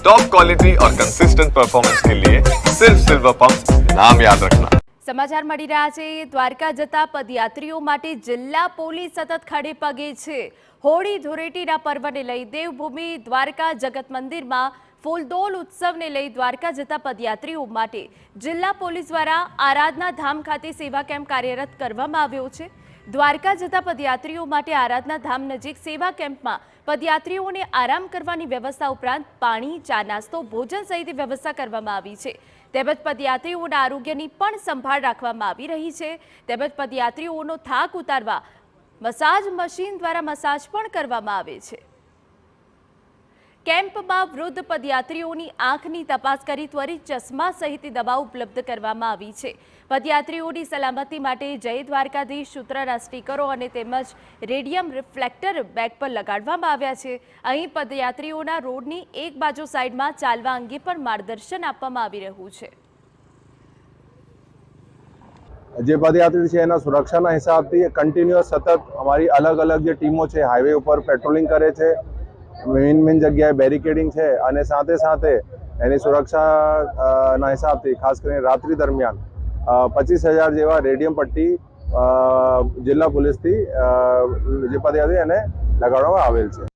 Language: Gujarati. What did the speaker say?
टॉप क्वालिटी और कंसिस्टेंट परफॉर्मेंस के लिए सिर्फ सिल्वर पंप नाम याद रखना। સમાચાર મળી રહ્યા છે દ્વારકા જતા પદયાત્રીઓ માટે જિલ્લા પોલીસ સતત ખડે પગે છે। હોળી ધૂળેટીના પર્વને લઈ દેવભૂમિ દ્વારકા જગત મંદિરમાં ફૂલદોલ ઉત્સવને લઈ દ્વારકા જતા પદયાત્રીઓ માટે જિલ્લા પોલીસ દ્વારા આરાધના ધામ ખાતે સેવા કેમ્પ કાર્યરત કરવામાં આવ્યો છે। દ્વારકા જતા પદયાત્રીઓ માટે આરાધના ધામ નજીક સેવા કેમ્પમાં પદયાત્રીઓને આરામ કરવાની વ્યવસ્થા ઉપરાંત પાણી, ચા, નાસ્તો, ભોજન સહિતની વ્યવસ્થા કરવામાં આવી છે। તેમજ પદયાત્રીઓના આરોગ્યની પણ સંભાળ રાખવામાં આવી રહી છે। તેમજ પદયાત્રીઓનો થાક ઉતારવા મસાજ મશીન દ્વારા મસાજ પણ કરવામાં આવે છે। કેમ્પમાં વૃદ્ધ પદયાત્રીઓની આંખની તપાસ કરી ત્વરિત ચશ્મા સહિતની દવાઓ ઉપલબ્ધ કરવામાં આવી છે। પદયાત્રીઓની સલામતી માટે જય દ્વારકાધીશ સૂત્રના સ્ટીકરો અને તેમજ રેડિયમ રિફ્લેક્ટર બેગ પર લગાડવામાં આવ્યા છે। અહીં પદયાત્રીઓના રોડની એક બાજુ સાઈડમાં ચાલવા અંગે પણ માર્ગદર્શન આપવામાં આવી રહ્યું છે। જે પદયાત્રી છે એના સુરક્ષાના હિસાબથી કન્ટિન્યુઅસ સતત અમારી અલગ અલગ જે ટીમો છે હાઈવે ઉપર પેટ્રોલિંગ કરે છે। મેઇન જગ્યાએ બેરિકેડિંગ છે અને સાથે સાથે એની સુરક્ષાના હિસાબથી ખાસ કરીને રાત્રિ દરમિયાન 25,000 જેવા રેડિયમ પટ્ટી જિલ્લા પોલીસથી જે પદયાત્રી એને લગાડવામાં આવેલ છે।